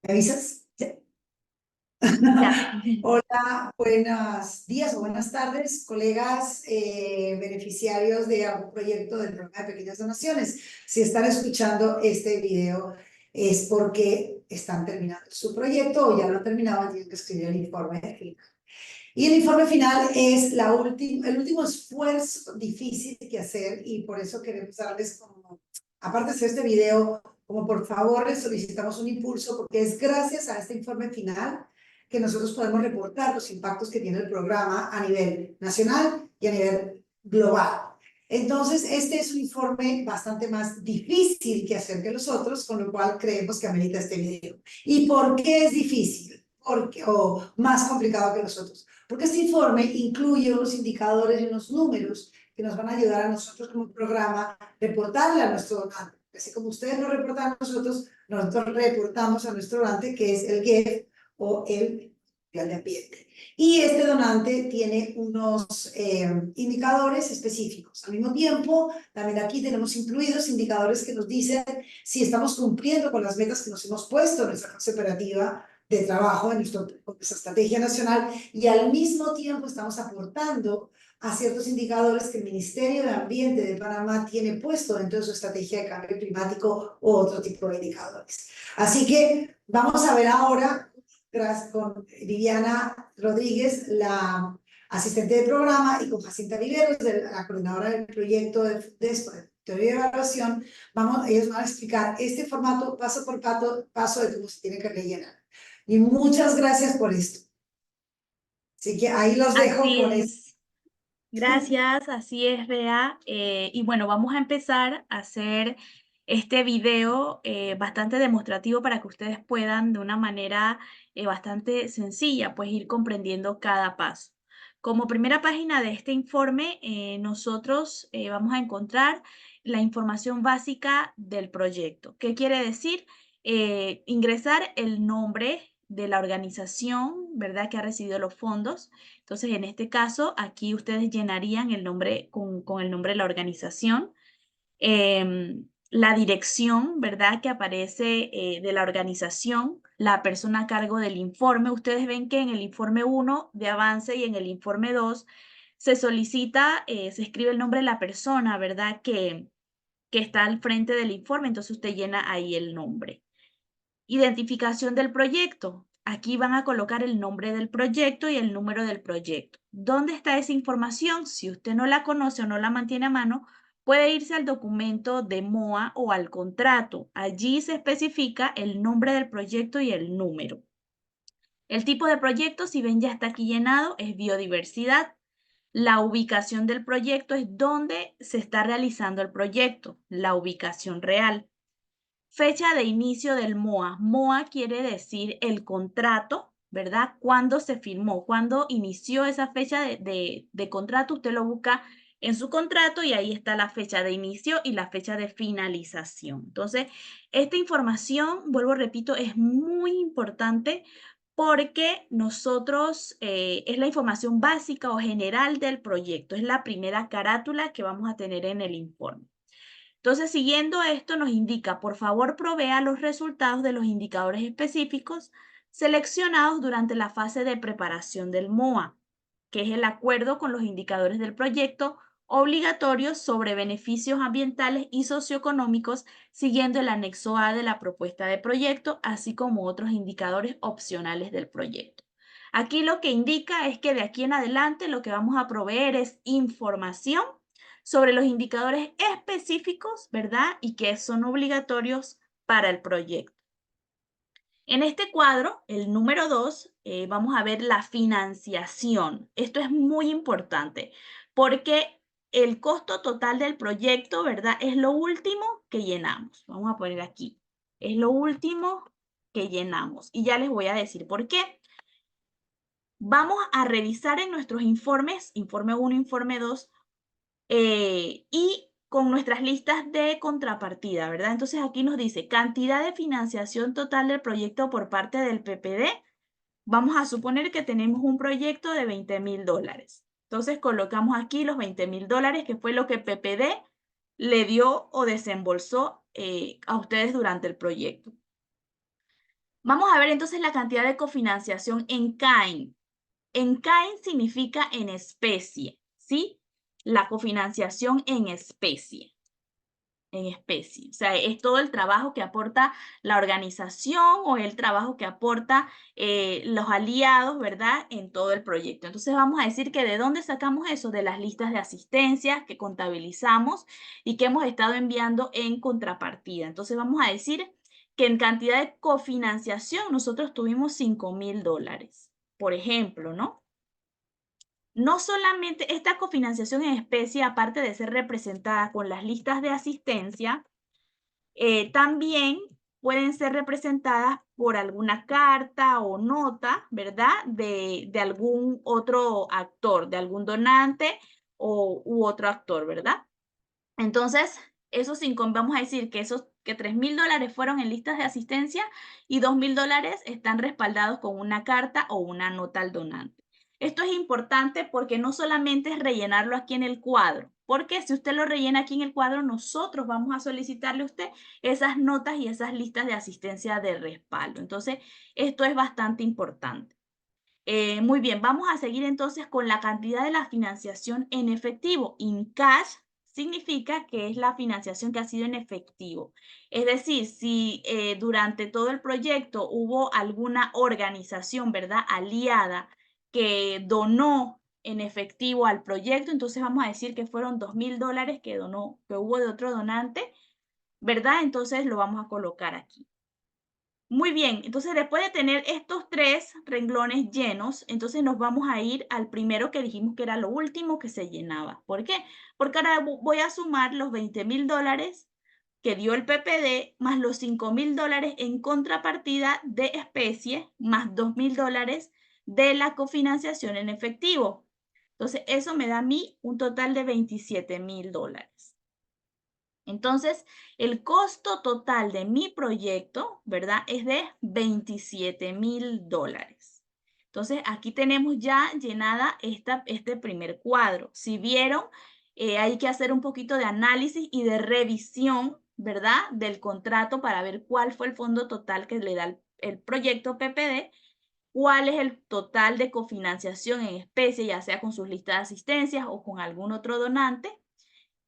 ¿Me avisas? Sí. Ya. Hola, buenos días o buenas tardes, colegas beneficiarios de algún proyecto del programa de pequeñas donaciones. Si están escuchando este video es porque están terminando su proyecto o ya lo han terminado y tienen que escribir el informe final. Y el informe final es el último esfuerzo difícil que hacer y por eso queremos darles como, aparte de hacer este video, como por favor les solicitamos un impulso porque es gracias a este informe final que nosotros podemos reportar los impactos que tiene el programa a nivel nacional y a nivel global. Entonces, este es un informe bastante más difícil que hacer que los otros, con lo cual creemos que amerita este video. ¿Y por qué es difícil? O más complicado que los otros. Porque este informe incluye unos indicadores y unos números que nos van a ayudar a nosotros como programa a reportarle a nuestro donante. Así como ustedes nos reportan a nosotros reportamos a nuestro donante, que es el GEF o el de ambiente. Y este donante tiene unos indicadores específicos. Al mismo tiempo, también aquí tenemos incluidos indicadores que nos dicen si estamos cumpliendo con las metas que nos hemos puesto en nuestra fase operativa de trabajo, en nuestra estrategia nacional, y al mismo tiempo estamos aportando a ciertos indicadores que el Ministerio de Ambiente de Panamá tiene puesto dentro de su estrategia de cambio climático u otro tipo de indicadores. Así que vamos a ver ahora, gracias con Viviana Rodríguez, la asistente de programa, y con Jacinta Viveros, la coordinadora del proyecto de teoría de evaluación, ellos van a explicar este formato paso por paso de cómo se tiene que rellenar. Y muchas gracias por esto. Así que ahí los dejo Así con esto. es. Gracias, así es, Bea. Y bueno, vamos a empezar a hacer este video bastante demostrativo para que ustedes puedan de una manera bastante sencilla, pues ir comprendiendo cada paso. Como primera página de este informe, nosotros vamos a encontrar la información básica del proyecto. ¿Qué quiere decir? Ingresar el nombre de la organización, ¿verdad?, que ha recibido los fondos. Entonces, en este caso, aquí ustedes llenarían el nombre con el nombre de la organización, la dirección, ¿verdad?, que aparece de la organización, la persona a cargo del informe. Ustedes ven que en el informe 1 de avance y en el informe 2 se solicita, se escribe el nombre de la persona, ¿verdad?, que está al frente del informe. Entonces, usted llena ahí el nombre. Identificación del proyecto. Aquí van a colocar el nombre del proyecto y el número del proyecto. ¿Dónde está esa información? Si usted no la conoce o no la mantiene a mano, puede irse al documento de MOA o al contrato. Allí se especifica el nombre del proyecto y el número. El tipo de proyecto, si ven ya está aquí llenado, es biodiversidad. La ubicación del proyecto es dónde se está realizando el proyecto, la ubicación real. Fecha de inicio del MOA. MOA quiere decir el contrato, ¿verdad? ¿Cuándo se firmó? ¿Cuándo inició esa fecha de contrato? Usted lo busca en su contrato y ahí está la fecha de inicio y la fecha de finalización. Entonces, esta información, vuelvo, repito, es muy importante porque nosotros, es la información básica o general del proyecto. Es la primera carátula que vamos a tener en el informe. Entonces, siguiendo esto, nos indica, por favor, provea los resultados de los indicadores específicos seleccionados durante la fase de preparación del MOA, que es el acuerdo con los indicadores del proyecto obligatorios sobre beneficios ambientales y socioeconómicos, siguiendo el anexo A de la propuesta de proyecto, así como otros indicadores opcionales del proyecto. Aquí lo que indica es que de aquí en adelante lo que vamos a proveer es información sobre los indicadores específicos, ¿verdad? Y que son obligatorios para el proyecto. En este cuadro, el número 2, vamos a ver la financiación. Esto es muy importante porque el costo total del proyecto, ¿verdad?, es lo último que llenamos. Vamos a poner aquí. Es lo último que llenamos. Y ya les voy a decir por qué. Vamos a revisar en nuestros informes, informe 1, informe 2, y con nuestras listas de contrapartida, ¿verdad? Entonces aquí nos dice cantidad de financiación total del proyecto por parte del PPD. Vamos a suponer que tenemos un proyecto de $20,000. Entonces colocamos aquí los $20,000, que fue lo que PPD le dio o desembolsó a ustedes durante el proyecto. Vamos a ver entonces la cantidad de cofinanciación en kind. En kind significa en especie, ¿sí? La cofinanciación en especie. En especie. O sea, es todo el trabajo que aporta la organización o el trabajo que aporta los aliados, ¿verdad? En todo el proyecto. Entonces vamos a decir que ¿de dónde sacamos eso? De las listas de asistencia que contabilizamos y que hemos estado enviando en contrapartida. Entonces vamos a decir que en cantidad de cofinanciación nosotros tuvimos $5,000, por ejemplo, ¿no? No solamente esta cofinanciación en especie, aparte de ser representada con las listas de asistencia, también pueden ser representadas por alguna carta o nota, ¿verdad? De algún otro actor, de algún donante u otro actor, ¿verdad? Entonces, vamos a decir que esos que $3,000 fueron en listas de asistencia y $2,000 están respaldados con una carta o una nota al donante. Esto es importante porque no solamente es rellenarlo aquí en el cuadro, porque si usted lo rellena aquí en el cuadro, nosotros vamos a solicitarle a usted esas notas y esas listas de asistencia de respaldo. Entonces, esto es bastante importante. Muy bien, vamos a seguir entonces con la cantidad de la financiación en efectivo. In cash significa que es la financiación que ha sido en efectivo. Es decir, si durante todo el proyecto hubo alguna organización, ¿verdad? Aliada que donó en efectivo al proyecto, entonces vamos a decir que fueron $2,000 que donó, que hubo de otro donante, ¿verdad? Entonces lo vamos a colocar aquí. Muy bien, entonces después de tener estos 3 renglones llenos, entonces nos vamos a ir al primero que dijimos que era lo último que se llenaba. ¿Por qué? Porque ahora voy a sumar los $20,000 que dio el PPD más los $5,000 en contrapartida de especie más $2,000 de la cofinanciación en efectivo. Entonces eso me da a mí un total de $27,000. Entonces, el costo total de mi proyecto, ¿verdad? Es de $27,000. Entonces, aquí tenemos ya llenada este primer cuadro. Si vieron, hay que hacer un poquito de análisis y de revisión, ¿verdad? Del contrato para ver cuál fue el fondo total que le da el proyecto PPD, cuál es el total de cofinanciación en especie, ya sea con sus listas de asistencias o con algún otro donante,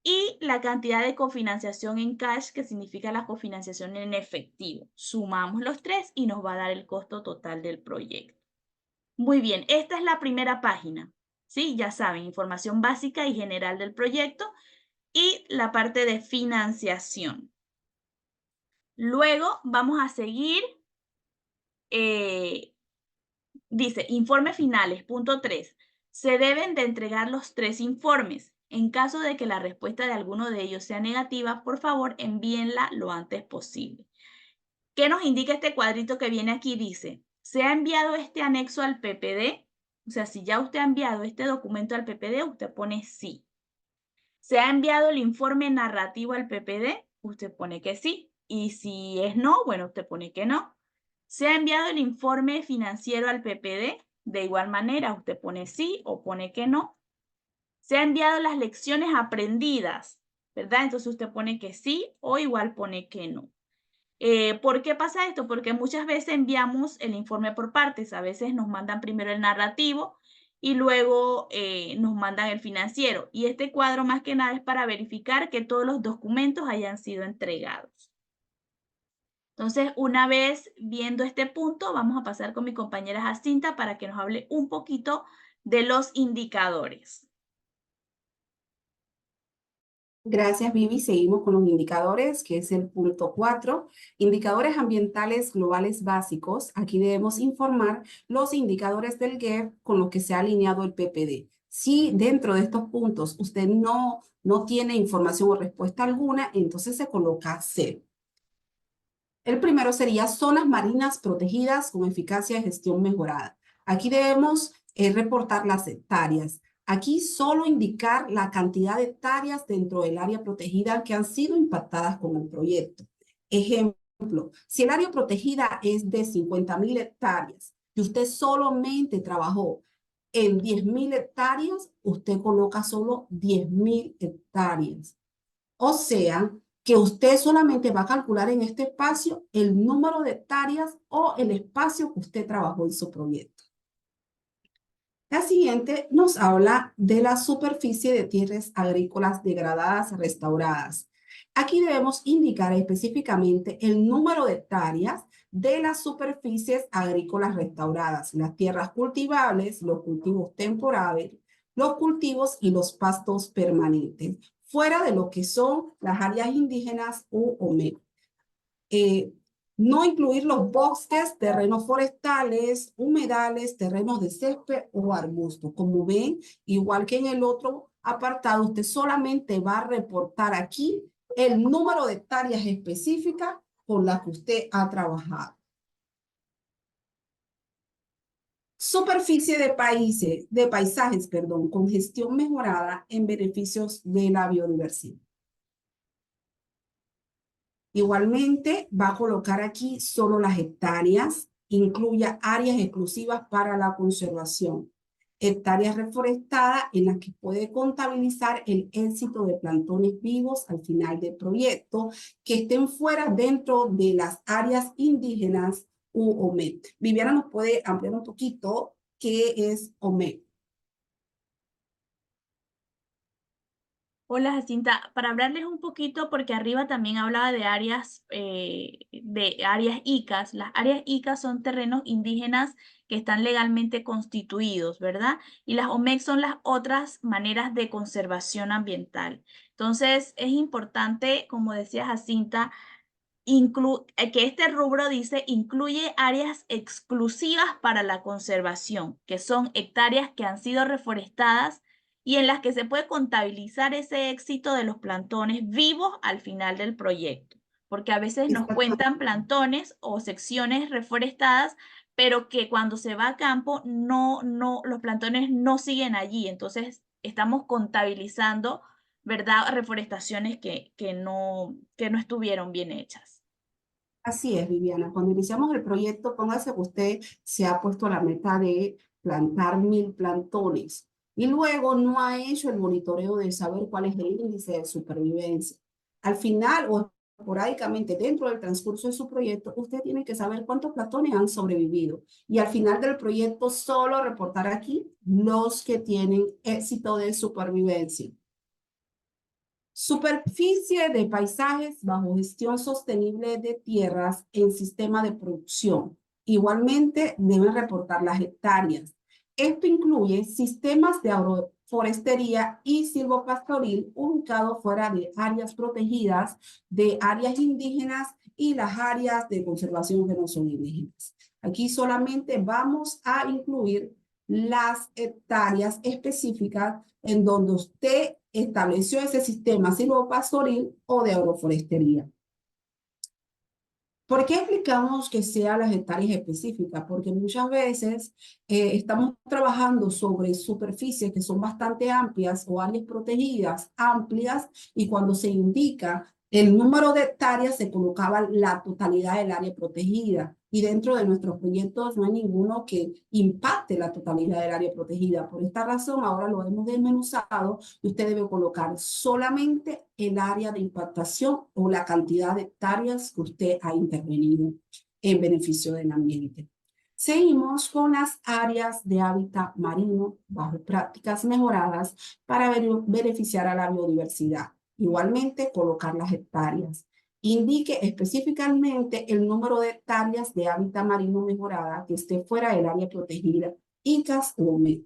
y la cantidad de cofinanciación en cash, que significa la cofinanciación en efectivo. Sumamos los 3 y nos va a dar el costo total del proyecto. Muy bien, esta es la primera página. ¿Sí? Ya saben, información básica y general del proyecto y la parte de financiación. Luego vamos a seguir. Dice, informes finales, punto 3. Se deben de entregar los 3 informes. En caso de que la respuesta de alguno de ellos sea negativa, por favor, envíenla lo antes posible. ¿Qué nos indica este cuadrito que viene aquí? Dice, ¿se ha enviado este anexo al PPD? O sea, si ya usted ha enviado este documento al PPD, usted pone sí. ¿Se ha enviado el informe narrativo al PPD? Usted pone que sí. Y si es no, bueno, usted pone que no. ¿Se ha enviado el informe financiero al PPD? De igual manera, usted pone sí o pone que no. ¿Se han enviado las lecciones aprendidas? ¿Verdad? Entonces usted pone que sí o igual pone que no. ¿Por qué pasa esto? Porque muchas veces enviamos el informe por partes. A veces nos mandan primero el narrativo y luego nos mandan el financiero. Y este cuadro más que nada es para verificar que todos los documentos hayan sido entregados. Entonces, una vez viendo este punto, vamos a pasar con mi compañera Jacinta para que nos hable un poquito de los indicadores. Gracias, Vivi. Seguimos con los indicadores, que es el punto 4. Indicadores ambientales globales básicos. Aquí debemos informar los indicadores del GEF con los que se ha alineado el PPD. Si dentro de estos puntos usted no tiene información o respuesta alguna, entonces se coloca 0. El primero sería zonas marinas protegidas con eficacia de gestión mejorada. Aquí debemos reportar las hectáreas. Aquí solo indicar la cantidad de hectáreas dentro del área protegida que han sido impactadas con el proyecto. Ejemplo, si el área protegida es de 50,000 hectáreas y usted solamente trabajó en 10,000 hectáreas, usted coloca solo 10,000 hectáreas. O sea, que usted solamente va a calcular en este espacio el número de hectáreas o el espacio que usted trabajó en su proyecto. La siguiente nos habla de la superficie de tierras agrícolas degradadas restauradas. Aquí debemos indicar específicamente el número de hectáreas de las superficies agrícolas restauradas, las tierras cultivables, los cultivos temporales, los cultivos y los pastos permanentes, fuera de lo que son las áreas indígenas u OMED. No incluir los bosques, terrenos forestales, humedales, terrenos de césped o arbustos. Como ven, igual que en el otro apartado, usted solamente va a reportar aquí el número de hectáreas específicas con las que usted ha trabajado. Superficie de paisajes, con gestión mejorada en beneficios de la biodiversidad. Igualmente, va a colocar aquí solo las hectáreas, incluya áreas exclusivas para la conservación, hectáreas reforestadas en las que puede contabilizar el éxito de plantones vivos al final del proyecto que estén fuera dentro de las áreas indígenas u OMED. Viviana nos puede ampliar un poquito qué es OMED. Hola Jacinta, para hablarles un poquito, porque arriba también hablaba de áreas ICAs. Las áreas ICAs son terrenos indígenas que están legalmente constituidos, ¿verdad? Y las OMEC son las otras maneras de conservación ambiental. Entonces, es importante, como decía Jacinta, que este rubro dice incluye áreas exclusivas para la conservación, que son hectáreas que han sido reforestadas y en las que se puede contabilizar ese éxito de los plantones vivos al final del proyecto, porque a veces nos cuentan plantones o secciones reforestadas, pero que cuando se va a campo los plantones no siguen allí, entonces estamos contabilizando, ¿verdad? Reforestaciones que no estuvieron bien hechas. Así es, Viviana. Cuando iniciamos el proyecto, póngase que usted se ha puesto la meta de plantar 1000 plantones y luego no ha hecho el monitoreo de saber cuál es el índice de supervivencia. Al final o esporádicamente dentro del transcurso de su proyecto, usted tiene que saber cuántos plantones han sobrevivido y al final del proyecto solo reportar aquí los que tienen éxito de supervivencia. Superficie de paisajes bajo gestión sostenible de tierras en sistema de producción. Igualmente deben reportar las hectáreas. Esto incluye sistemas de agroforestería y silvopastoril ubicados fuera de áreas protegidas, de áreas indígenas y las áreas de conservación que no son indígenas. Aquí solamente vamos a incluir las hectáreas específicas en donde usted estableció ese sistema silvopastoril o de agroforestería. ¿Por qué explicamos que sean las hectáreas específicas? Porque muchas veces estamos trabajando sobre superficies que son bastante amplias o áreas protegidas amplias y cuando se indica el número de hectáreas se colocaba la totalidad del área protegida y dentro de nuestros proyectos no hay ninguno que impacte la totalidad del área protegida. Por esta razón ahora lo hemos desmenuzado y usted debe colocar solamente el área de impactación o la cantidad de hectáreas que usted ha intervenido en beneficio del ambiente. Seguimos con las áreas de hábitat marino bajo prácticas mejoradas para beneficiar a la biodiversidad. Igualmente, colocar las hectáreas. Indique específicamente el número de hectáreas de hábitat marino mejorada que esté fuera del área protegida, ICAS o OMED.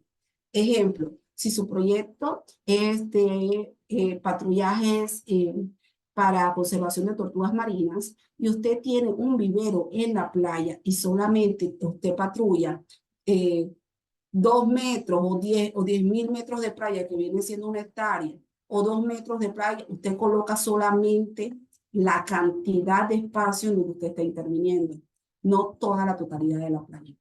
Ejemplo, si su proyecto es de patrullajes para conservación de tortugas marinas y usted tiene un vivero en la playa y solamente usted patrulla 2 metros o 10.000 metros de playa, que viene siendo una hectárea, o 2 metros de playa, usted coloca solamente la cantidad de espacio en donde usted está interviniendo, no toda la totalidad de la playa.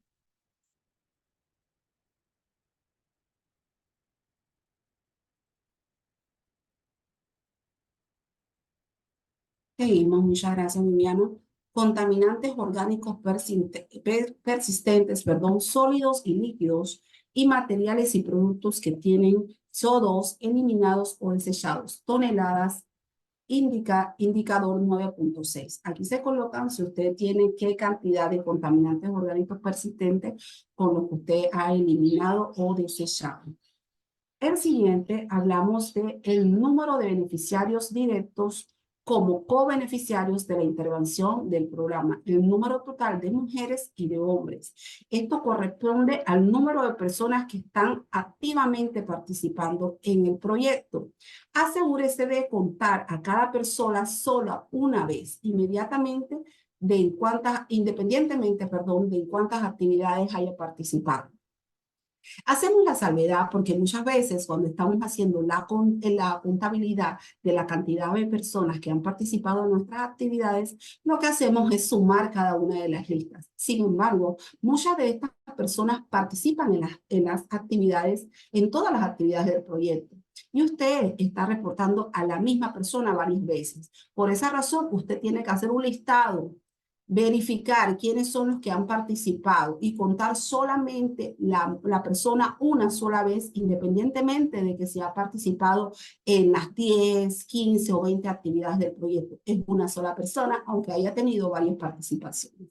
Seguimos, muchas gracias, Viviano. Contaminantes orgánicos persistentes, sólidos y líquidos, y materiales y productos que tienen CO2 eliminados o desechados, toneladas indicador 9.6. Aquí se colocan si usted tiene qué cantidad de contaminantes orgánicos persistentes con los que usted ha eliminado o desechado. El siguiente, hablamos de el número de beneficiarios directos como co-beneficiarios de la intervención del programa, el número total de mujeres y de hombres. Esto corresponde al número de personas que están activamente participando en el proyecto. Asegúrese de contar a cada persona sola una vez, inmediatamente, independientemente, de en cuántas actividades haya participado. Hacemos la salvedad porque muchas veces cuando estamos haciendo la contabilidad de la cantidad de personas que han participado en nuestras actividades, lo que hacemos es sumar cada una de las listas. Sin embargo, muchas de estas personas participan en las actividades, en todas las actividades del proyecto. Y usted está reportando a la misma persona varias veces. Por esa razón, usted tiene que hacer un listado, verificar quiénes son los que han participado y contar solamente la persona una sola vez, independientemente de que se ha participado en las 10, 15 o 20 actividades del proyecto. Es una sola persona, aunque haya tenido varias participaciones.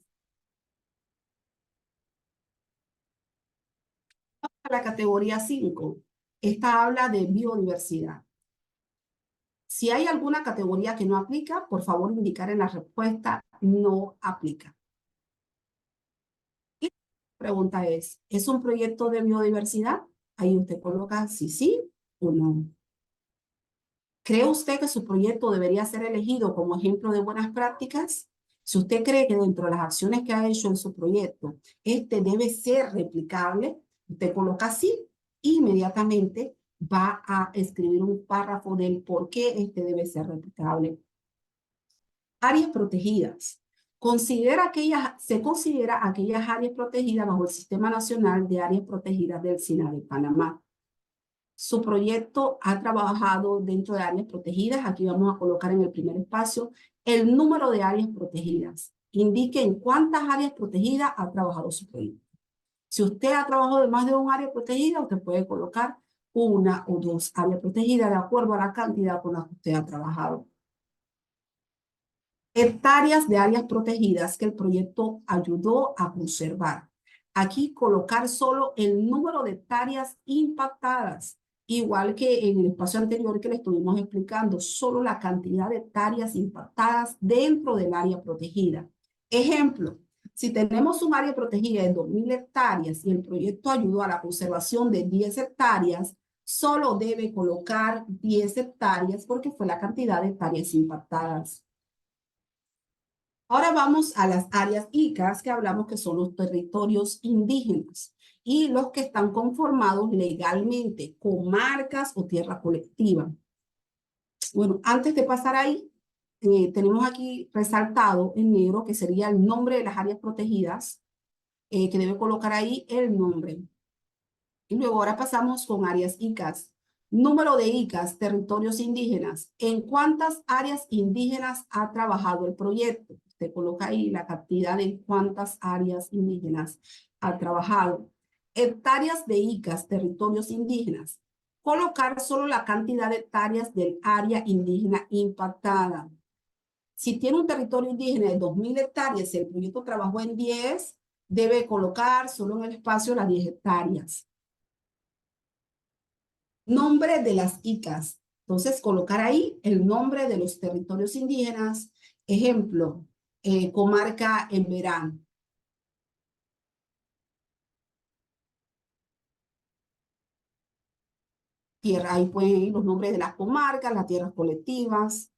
La categoría 5. Esta habla de biodiversidad. Si hay alguna categoría que no aplica, por favor indicar en la respuesta no aplica. Y la pregunta ¿es un proyecto de biodiversidad? Ahí usted coloca si sí o no. ¿Cree usted que su proyecto debería ser elegido como ejemplo de buenas prácticas? Si usted cree que dentro de las acciones que ha hecho en su proyecto, este debe ser replicable, usted coloca sí e inmediatamente va a escribir un párrafo del por qué este debe ser replicable. Áreas protegidas. Se considera aquellas áreas protegidas bajo el Sistema Nacional de Áreas Protegidas del SINAE de Panamá. Su proyecto ha trabajado dentro de áreas protegidas. Aquí vamos a colocar en el primer espacio el número de áreas protegidas. Indique en cuántas áreas protegidas ha trabajado su proyecto. Si usted ha trabajado de más de un área protegida, usted puede colocar una o dos áreas protegidas de acuerdo a la cantidad con la que usted ha trabajado. Hectáreas de áreas protegidas que el proyecto ayudó a conservar. Aquí colocar solo el número de hectáreas impactadas, igual que en el espacio anterior que le estuvimos explicando, solo la cantidad de hectáreas impactadas dentro del área protegida. Ejemplo, si tenemos un área protegida de 2.000 hectáreas y el proyecto ayudó a la conservación de 10 hectáreas, solo debe colocar 10 hectáreas porque fue la cantidad de hectáreas impactadas. Ahora vamos a las áreas ICAS, que hablamos que son los territorios indígenas y los que están conformados legalmente, comarcas o tierra colectiva. Bueno, antes de pasar ahí, tenemos aquí resaltado en negro que sería el nombre de las áreas protegidas, que debe colocar ahí el nombre. Y luego ahora pasamos con áreas ICAS. Número de ICAS, territorios indígenas. ¿En cuántas áreas indígenas ha trabajado el proyecto? Usted coloca ahí la cantidad de cuántas áreas indígenas ha trabajado. Hectáreas de ICAS, territorios indígenas. Colocar solo la cantidad de hectáreas del área indígena impactada. Si tiene un territorio indígena de 2.000 hectáreas y el proyecto trabajó en 10, debe colocar solo en el espacio las 10 hectáreas. Nombre de las ICAS. Entonces, colocar ahí el nombre de los territorios indígenas. Ejemplo, comarca en verano. Tierra, ahí pueden ir los nombres de las comarcas, las tierras colectivas.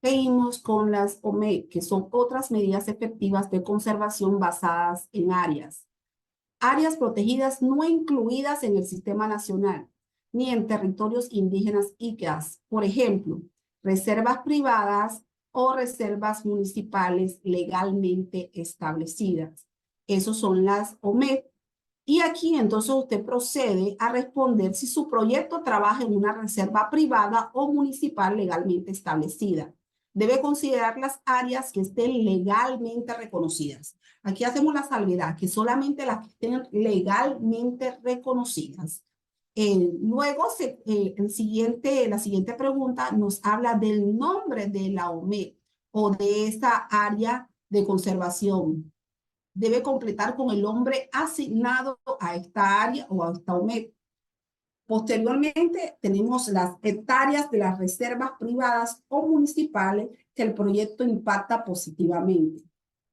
Seguimos con las OME, que son otras medidas efectivas de conservación basadas en áreas. Áreas protegidas no incluidas en el sistema nacional, ni en territorios indígenas ICAS. Por ejemplo, reservas privadas o reservas municipales legalmente establecidas. Esos son las OME. Y aquí entonces usted procede a responder si su proyecto trabaja en una reserva privada o municipal legalmente establecida. Debe considerar las áreas que estén legalmente reconocidas. Aquí hacemos la salvedad, que solamente las que estén legalmente reconocidas. Luego, la siguiente pregunta nos habla del nombre de la OMED o de esta área de conservación. Debe completar con el nombre asignado a esta área o a esta OMED. Posteriormente, tenemos las hectáreas de las reservas privadas o municipales que el proyecto impacta positivamente.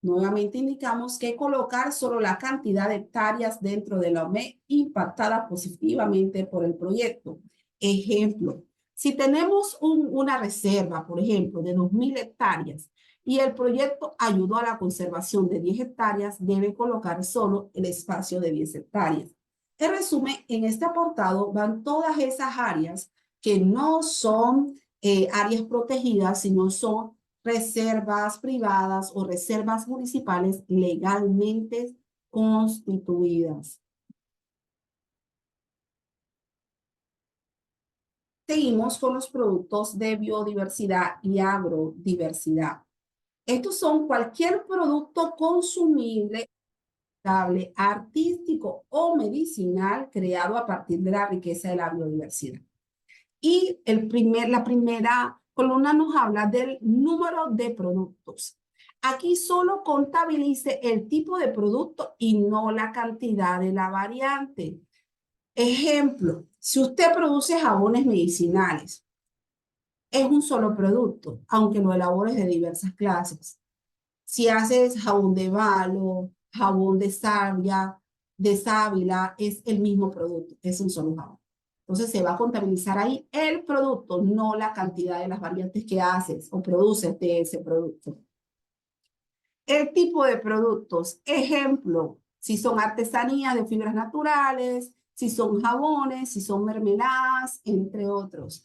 Nuevamente indicamos que colocar solo la cantidad de hectáreas dentro de la OME impactada positivamente por el proyecto. Ejemplo, si tenemos una reserva, por ejemplo, de 2.000 hectáreas y el proyecto ayudó a la conservación de 10 hectáreas, debe colocar solo el espacio de 10 hectáreas. En resumen, en este apartado van todas esas áreas que no son áreas protegidas, sino son reservas privadas o reservas municipales legalmente constituidas. Seguimos con los productos de biodiversidad y agrodiversidad. Estos son cualquier producto consumible, artístico o medicinal creado a partir de la riqueza de la biodiversidad. Y la primera columna nos habla del número de productos. Aquí solo contabilice el tipo de producto y no la cantidad de la variante. Ejemplo, si usted produce jabones medicinales, es un solo producto, aunque lo elabores de diversas clases. Si haces jabón de balo, jabón de sábila, es el mismo producto, es un solo jabón. Entonces se va a contabilizar ahí el producto, no la cantidad de las variantes que haces o produces de ese producto. El tipo de productos, ejemplo, si son artesanías de fibras naturales, si son jabones, si son mermeladas, entre otros.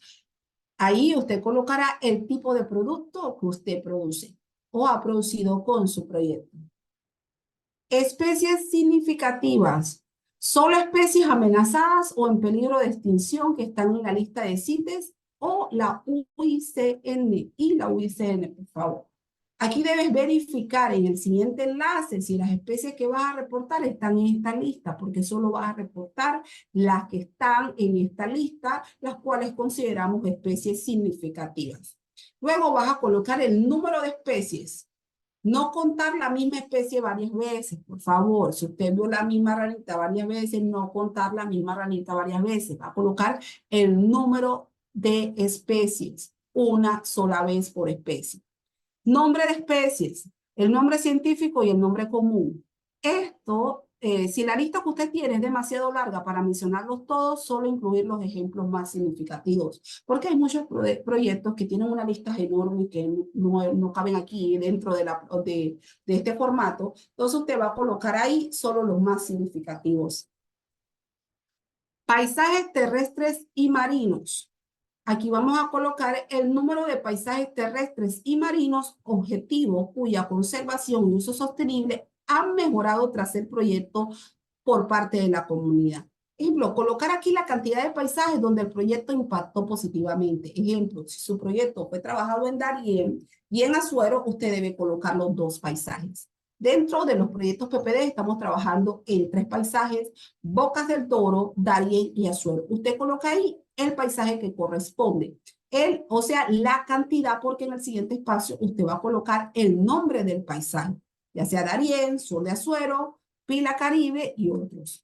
Ahí usted colocará el tipo de producto que usted produce o ha producido con su proyecto. Especies significativas. Solo especies amenazadas o en peligro de extinción que están en la lista de CITES o la UICN y la UICN, por favor. Aquí debes verificar en el siguiente enlace si las especies que vas a reportar están en esta lista, porque solo vas a reportar las que están en esta lista, las cuales consideramos especies significativas. Luego vas a colocar el número de especies. No contar la misma especie varias veces, por favor. Si usted vio la misma ranita varias veces, no contar la misma ranita varias veces. Va a colocar el número de especies una sola vez por especie. Nombre de especies, el nombre científico y el nombre común. Esto, si la lista que usted tiene es demasiado larga para mencionarlos todos, solo incluir los ejemplos más significativos, porque hay muchos proyectos que tienen una lista enorme que no caben aquí dentro de este formato. Entonces usted va a colocar ahí solo los más significativos. Paisajes terrestres y marinos. Aquí vamos a colocar el número de paisajes terrestres y marinos objetivos cuya conservación y uso sostenible han mejorado tras el proyecto por parte de la comunidad. Ejemplo, colocar aquí la cantidad de paisajes donde el proyecto impactó positivamente. Ejemplo, si su proyecto fue trabajado en Darién y en Azuero, usted debe colocar los 2 paisajes. Dentro de los proyectos PPD estamos trabajando en 3 paisajes, Bocas del Toro, Darién y Azuero. Usted coloca ahí el paisaje que corresponde. O sea, la cantidad, porque en el siguiente espacio usted va a colocar el nombre del paisaje, ya sea Darién, Sur de Azuero, Pila Caribe y otros.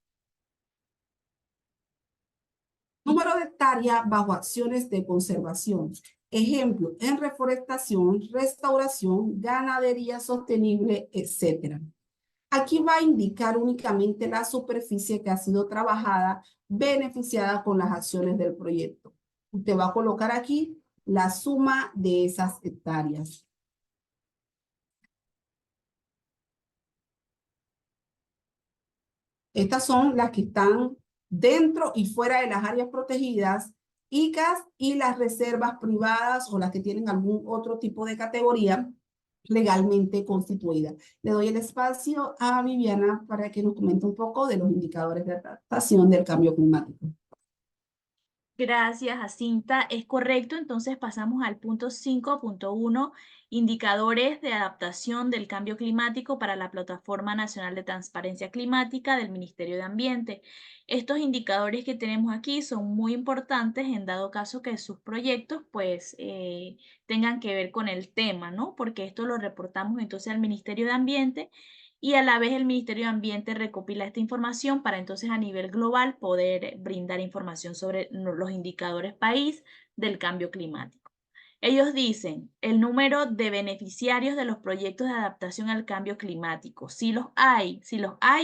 Número de hectáreas bajo acciones de conservación. Ejemplo, en reforestación, restauración, ganadería sostenible, etc. Aquí va a indicar únicamente la superficie que ha sido trabajada, beneficiada con las acciones del proyecto. Usted va a colocar aquí la suma de esas hectáreas. Estas son las que están dentro y fuera de las áreas protegidas, ICAS, y las reservas privadas o las que tienen algún otro tipo de categoría legalmente constituida. Le doy el espacio a Viviana para que nos comente un poco de los indicadores de adaptación del cambio climático. Gracias, Jacinta. Es correcto, entonces pasamos al punto 5.1, indicadores de adaptación del cambio climático para la Plataforma Nacional de Transparencia Climática del Ministerio de Ambiente. Estos indicadores que tenemos aquí son muy importantes en dado caso que sus proyectos pues tengan que ver con el tema, ¿no? Porque esto lo reportamos entonces al Ministerio de Ambiente y a la vez el Ministerio de Ambiente recopila esta información para entonces a nivel global poder brindar información sobre los indicadores país del cambio climático. Ellos dicen el número de beneficiarios de los proyectos de adaptación al cambio climático. Si los hay,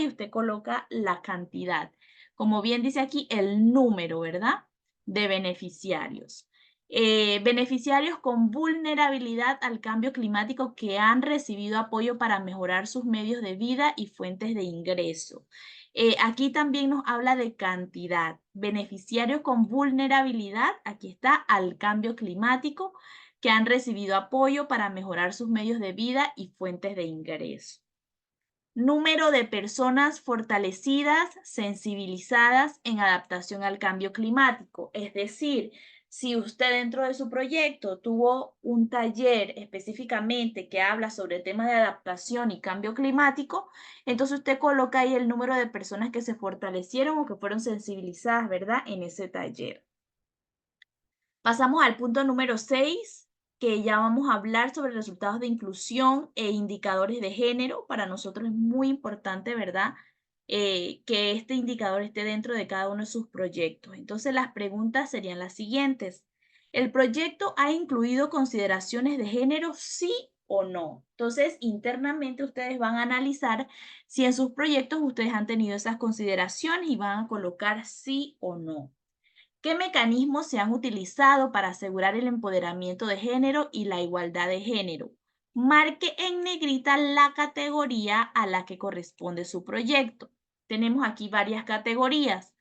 usted coloca la cantidad. Como bien dice aquí, el número, ¿verdad? De beneficiarios. Beneficiarios con vulnerabilidad al cambio climático que han recibido apoyo para mejorar sus medios de vida y fuentes de ingreso. Aquí también nos habla de cantidad. Beneficiarios con vulnerabilidad, aquí está, al cambio climático que han recibido apoyo para mejorar sus medios de vida y fuentes de ingreso. Número de personas fortalecidas, sensibilizadas en adaptación al cambio climático. Es decir, si usted dentro de su proyecto tuvo un taller específicamente que habla sobre temas de adaptación y cambio climático, entonces usted coloca ahí el número de personas que se fortalecieron o que fueron sensibilizadas, ¿verdad? En ese taller. Pasamos al punto número 6, que ya vamos a hablar sobre resultados de inclusión e indicadores de género. Para nosotros es muy importante, ¿verdad? Que este indicador esté dentro de cada uno de sus proyectos. Entonces las preguntas serían las siguientes. ¿El proyecto ha incluido consideraciones de género, sí o no? Entonces, internamente ustedes van a analizar si en sus proyectos ustedes han tenido esas consideraciones y van a colocar sí o no. ¿Qué mecanismos se han utilizado para asegurar el empoderamiento de género y la igualdad de género? Marque en negrita la categoría a la que corresponde su proyecto. Tenemos aquí varias categorías.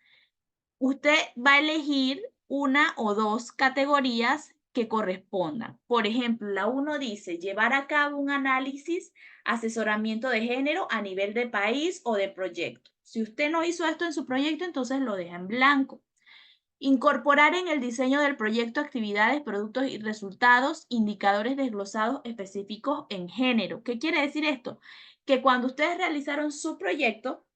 Usted va a elegir una o dos categorías que correspondan. Por ejemplo, la 1 dice llevar a cabo un análisis, asesoramiento de género a nivel de país o de proyecto. Si usted no hizo esto en su proyecto, entonces lo deja en blanco. Incorporar en el diseño del proyecto actividades, productos y resultados, indicadores desglosados específicos en género. ¿Qué quiere decir esto? Que cuando ustedes realizaron su proyecto,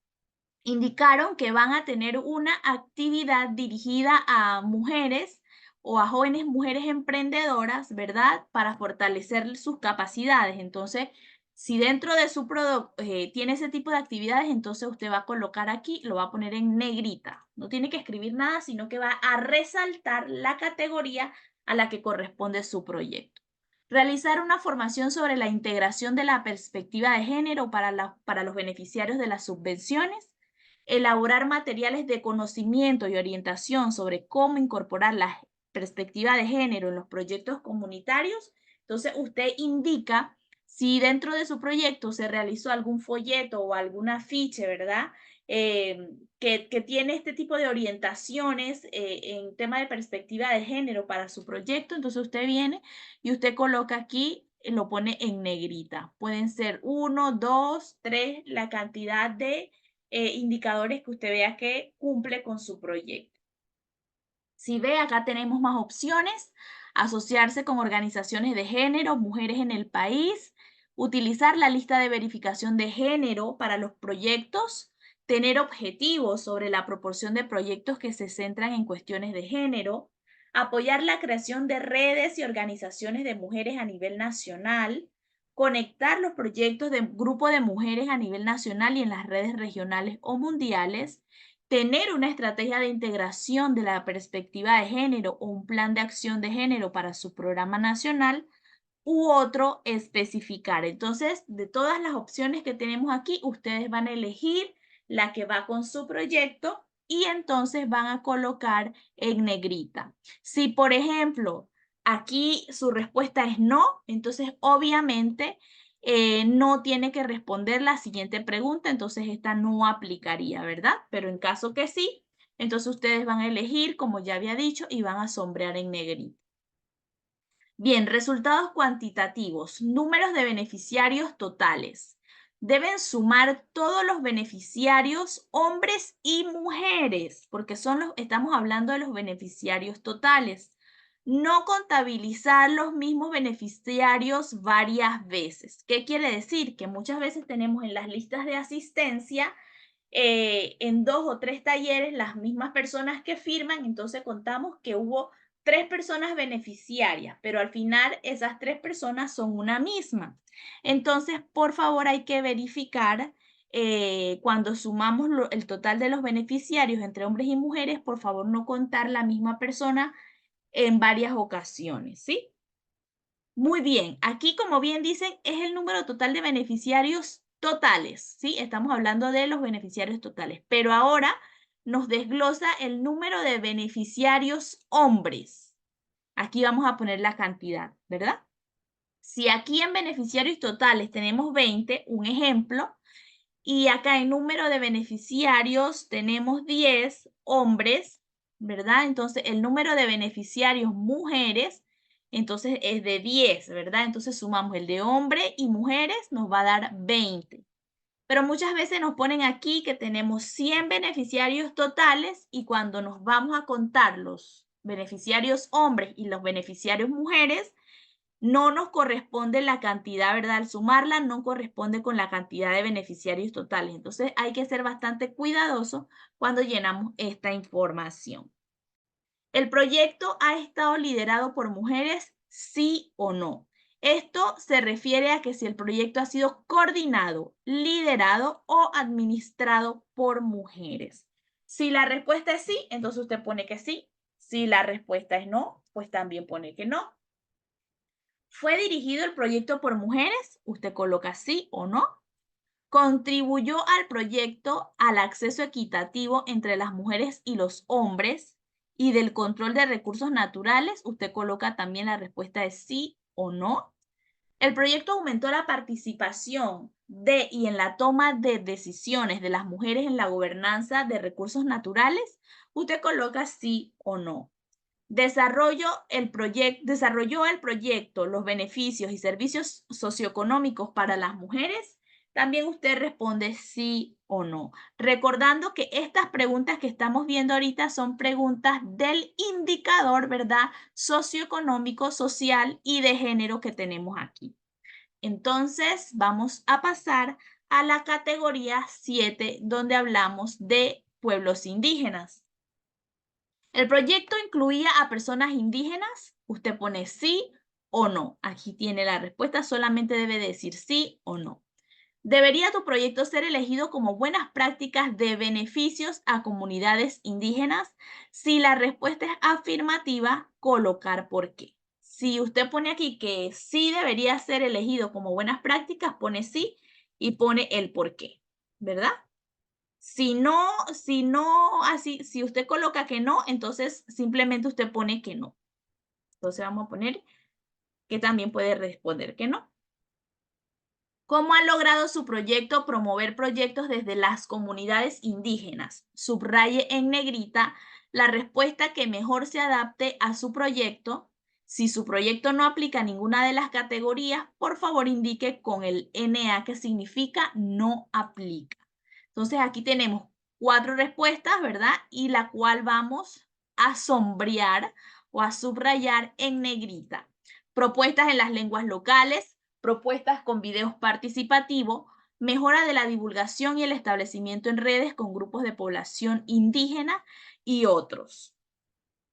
indicaron que van a tener una actividad dirigida a mujeres o a jóvenes mujeres emprendedoras, ¿verdad? Para fortalecer sus capacidades. Entonces, si dentro de su producto tiene ese tipo de actividades, entonces usted va a colocar aquí, lo va a poner en negrita. No tiene que escribir nada, sino que va a resaltar la categoría a la que corresponde su proyecto. Realizar una formación sobre la integración de la perspectiva de género para los beneficiarios de las subvenciones. Elaborar materiales de conocimiento y orientación sobre cómo incorporar la perspectiva de género en los proyectos comunitarios. Entonces, usted indica si dentro de su proyecto se realizó algún folleto o algún afiche, ¿verdad? Que tiene este tipo de orientaciones en tema de perspectiva de género para su proyecto. Entonces, usted viene y usted coloca aquí, lo pone en negrita. Pueden ser 1, 2, 3, la cantidad de indicadores que usted vea que cumple con su proyecto. Si ve, acá tenemos más opciones. Asociarse con organizaciones de género, mujeres en el país, utilizar la lista de verificación de género para los proyectos, tener objetivos sobre la proporción de proyectos que se centran en cuestiones de género, apoyar la creación de redes y organizaciones de mujeres a nivel nacional, conectar los proyectos de grupo de mujeres a nivel nacional y en las redes regionales o mundiales, tener una estrategia de integración de la perspectiva de género o un plan de acción de género para su programa nacional u otro especificar. Entonces, de todas las opciones que tenemos aquí, ustedes van a elegir la que va con su proyecto y entonces van a colocar en negrita. Si, por ejemplo, aquí su respuesta es no, entonces obviamente no tiene que responder la siguiente pregunta, entonces esta no aplicaría, ¿verdad? Pero en caso que sí, entonces ustedes van a elegir, como ya había dicho, y van a sombrear en negrita. Bien, resultados cuantitativos, números de beneficiarios totales. deben sumar todos los beneficiarios, hombres y mujeres, porque estamos hablando de los beneficiarios totales. No contabilizar los mismos beneficiarios varias veces. ¿Qué quiere decir? Que muchas veces tenemos en las listas de asistencia, en 2 o 3 talleres, las mismas personas que firman, entonces contamos que hubo 3 personas beneficiarias, pero al final esas 3 personas son una misma. Entonces, por favor, hay que verificar cuando sumamos el total de los beneficiarios entre hombres y mujeres, por favor, no contar la misma persona en varias ocasiones, ¿sí? Muy bien, aquí como bien dicen, es el número total de beneficiarios totales, ¿sí? Estamos hablando de los beneficiarios totales, pero ahora nos desglosa el número de beneficiarios hombres. Aquí vamos a poner la cantidad, ¿verdad? Si aquí en beneficiarios totales tenemos 20, un ejemplo, y acá en número de beneficiarios tenemos 10 hombres, ¿verdad? Entonces el número de beneficiarios mujeres, entonces es de 10, ¿verdad? Entonces sumamos el de hombres y mujeres, nos va a dar 20. Pero muchas veces nos ponen aquí que tenemos 100 beneficiarios totales y cuando nos vamos a contar los beneficiarios hombres y los beneficiarios mujeres, no nos corresponde la cantidad, ¿verdad? Al sumarla no corresponde con la cantidad de beneficiarios totales. Entonces hay que ser bastante cuidadosos cuando llenamos esta información. ¿El proyecto ha estado liderado por mujeres? Sí o no. Esto se refiere a que si el proyecto ha sido coordinado, liderado o administrado por mujeres. Si la respuesta es sí, entonces usted pone que sí. Si la respuesta es no, pues también pone que no. ¿Fue dirigido el proyecto por mujeres? Usted coloca sí o no. ¿Contribuyó al proyecto al acceso equitativo entre las mujeres y los hombres y del control de recursos naturales? Usted coloca también la respuesta de sí o no. ¿El proyecto aumentó la participación y en la toma de decisiones de las mujeres en la gobernanza de recursos naturales? Usted coloca sí o no. ¿Desarrolló el proyecto los beneficios y servicios socioeconómicos para las mujeres? También usted responde sí o no. Recordando que estas preguntas que estamos viendo ahorita son preguntas del indicador, ¿verdad? Socioeconómico, social y de género que tenemos aquí. Entonces, vamos a pasar a la categoría 7, donde hablamos de pueblos indígenas. ¿El proyecto incluía a personas indígenas? Usted pone sí o no. Aquí tiene la respuesta, solamente debe decir sí o no. ¿Debería tu proyecto ser elegido como buenas prácticas de beneficios a comunidades indígenas? Si la respuesta es afirmativa, colocar por qué. Si usted pone aquí que sí debería ser elegido como buenas prácticas, pone sí y pone el por qué, ¿verdad? Si usted coloca que no, entonces simplemente usted pone que no. Entonces vamos a poner que también puede responder que no. ¿Cómo ha logrado su proyecto promover proyectos desde las comunidades indígenas? Subraye en negrita la respuesta que mejor se adapte a su proyecto. Si su proyecto no aplica a ninguna de las categorías, por favor indique con el NA, que significa no aplica. Entonces aquí tenemos 4 respuestas, ¿verdad? Y la cual vamos a sombrear o a subrayar en negrita. Propuestas en las lenguas locales, propuestas con videos participativos, mejora de la divulgación y el establecimiento en redes con grupos de población indígena y otros.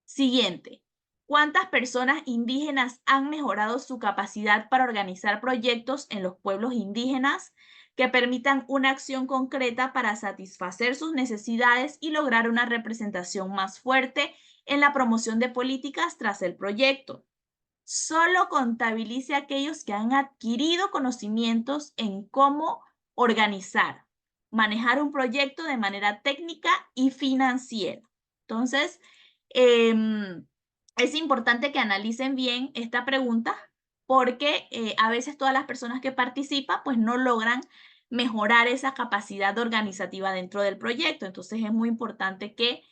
Siguiente. ¿Cuántas personas indígenas han mejorado su capacidad para organizar proyectos en los pueblos indígenas que permitan una acción concreta para satisfacer sus necesidades y lograr una representación más fuerte en la promoción de políticas tras el proyecto? Solo contabilice aquellos que han adquirido conocimientos en cómo organizar, manejar un proyecto de manera técnica y financiera. Entonces, es importante que analicen bien esta pregunta porque a veces todas las personas que participan pues no logran mejorar esa capacidad organizativa dentro del proyecto. Entonces, es muy importante que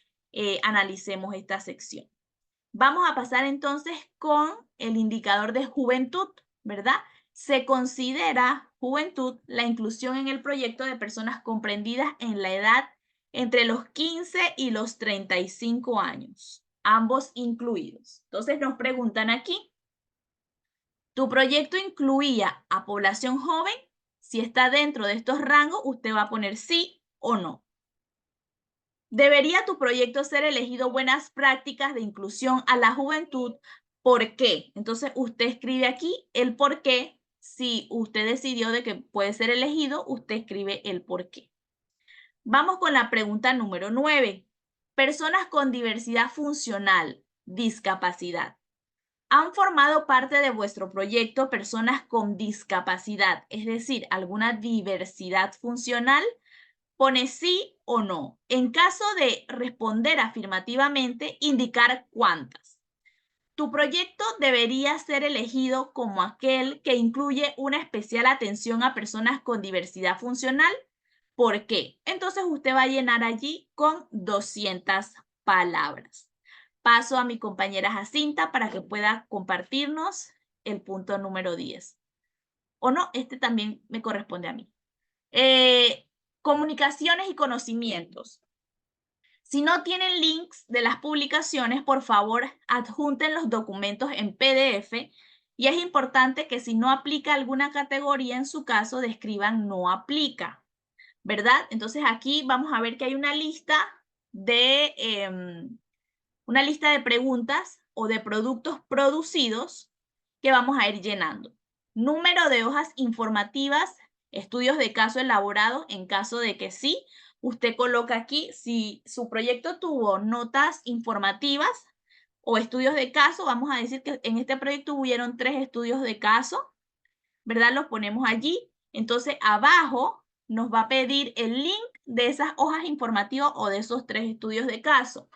analicemos esta sección. Vamos a pasar entonces con el indicador de juventud, ¿verdad? Se considera juventud la inclusión en el proyecto de personas comprendidas en la edad entre los 15 y los 35 años, ambos incluidos. Entonces nos preguntan aquí, ¿tu proyecto incluía a población joven? Si está dentro de estos rangos, usted va a poner sí o no. ¿Debería tu proyecto ser elegido buenas prácticas de inclusión a la juventud? ¿Por qué? Entonces usted escribe aquí el por qué. Si usted decidió de que puede ser elegido, usted escribe el por qué. Vamos con la pregunta número 9. Personas con diversidad funcional, discapacidad. ¿Han formado parte de vuestro proyecto personas con discapacidad, es decir, alguna diversidad funcional? Pone sí o no. En caso de responder afirmativamente, indicar cuántas. Tu proyecto debería ser elegido como aquel que incluye una especial atención a personas con diversidad funcional. ¿Por qué? Entonces usted va a llenar allí con 200 palabras. Paso a mi compañera Jacinta para que pueda compartirnos el punto número 10. O no, este también me corresponde a mí. Comunicaciones y conocimientos. Si no tienen links de las publicaciones, por favor, adjunten los documentos en PDF y es importante que si no aplica alguna categoría en su caso, describan no aplica, ¿verdad? Entonces aquí vamos a ver que hay una lista de preguntas o de productos producidos que vamos a ir llenando. Número de hojas informativas, estudios de caso elaborados en caso de que sí. Usted coloca aquí, si su proyecto tuvo notas informativas o estudios de caso, vamos a decir que en este proyecto hubieron 3 estudios de caso, ¿verdad? Los ponemos allí. Entonces, abajo nos va a pedir el link de esas hojas informativas o de esos 3 estudios de caso.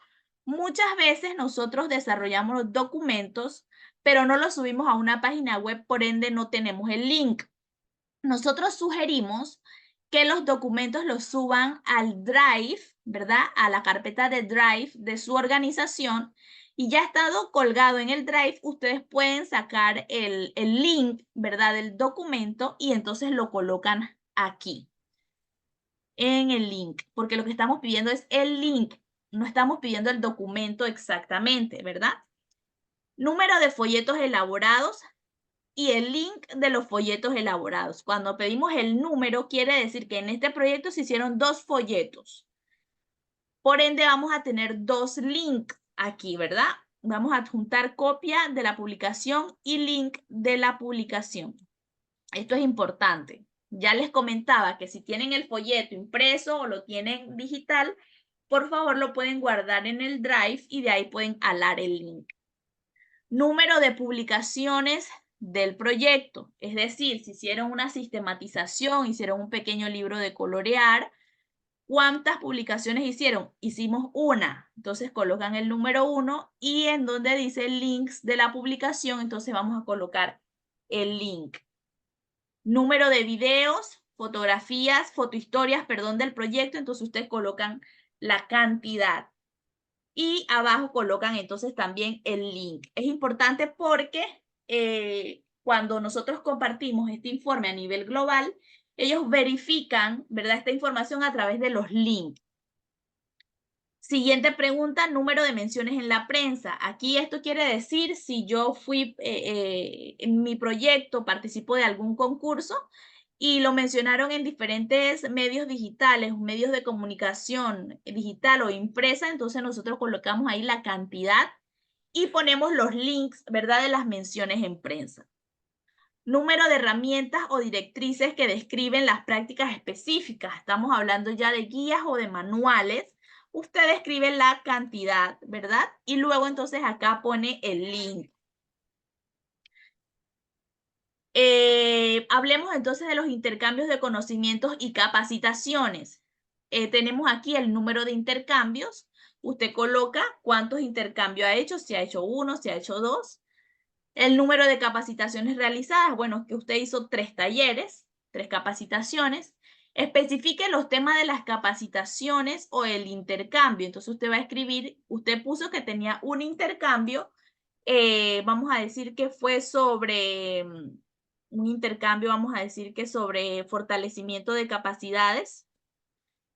Muchas veces nosotros desarrollamos los documentos, pero no los subimos a una página web, por ende no tenemos el link. Nosotros sugerimos que los documentos los suban al Drive, ¿verdad? A la carpeta de Drive de su organización y ya estado colgado en el Drive, ustedes pueden sacar el link, ¿verdad? Del documento y entonces lo colocan aquí, en el link, porque lo que estamos pidiendo es el link, no estamos pidiendo el documento exactamente, ¿verdad? Número de folletos elaborados y el link de los folletos elaborados. Cuando pedimos el número, quiere decir que en este proyecto se hicieron 2 folletos. Por ende, vamos a tener 2 links aquí, ¿verdad? Vamos a adjuntar copia de la publicación y link de la publicación. Esto es importante. Ya les comentaba que si tienen el folleto impreso o lo tienen digital, por favor lo pueden guardar en el Drive y de ahí pueden alar el link. Número de publicaciones del proyecto, es decir, si hicieron una sistematización, hicieron un pequeño libro de colorear, ¿cuántas publicaciones hicieron? Hicimos una, entonces colocan el número 1 y en donde dice links de la publicación, entonces vamos a colocar el link. Número de videos, fotografías, fotohistorias, perdón, del proyecto, entonces ustedes colocan la cantidad. Y abajo colocan entonces también el link. Es importante porque cuando nosotros compartimos este informe a nivel global, ellos verifican, ¿verdad?, esta información a través de los links. Siguiente pregunta, número de menciones en la prensa. Aquí esto quiere decir si yo fui, en mi proyecto participo de algún concurso y lo mencionaron en diferentes medios digitales, medios de comunicación digital o impresa, entonces nosotros colocamos ahí la cantidad y ponemos los links, ¿verdad?, de las menciones en prensa. Número de herramientas o directrices que describen las prácticas específicas. Estamos hablando ya de guías o de manuales. Usted escribe la cantidad, ¿verdad? Y luego entonces acá pone el link. Hablemos entonces de los intercambios de conocimientos y capacitaciones. Tenemos aquí el número de intercambios. Usted coloca cuántos intercambios ha hecho, si ha hecho 1, si ha hecho 2. El número de capacitaciones realizadas, bueno, que usted hizo 3 talleres, 3 capacitaciones. Especifique los temas de las capacitaciones o el intercambio. Entonces usted va a escribir, usted puso que tenía un intercambio, vamos a decir que fue sobre un intercambio, vamos a decir que sobre fortalecimiento de capacidades.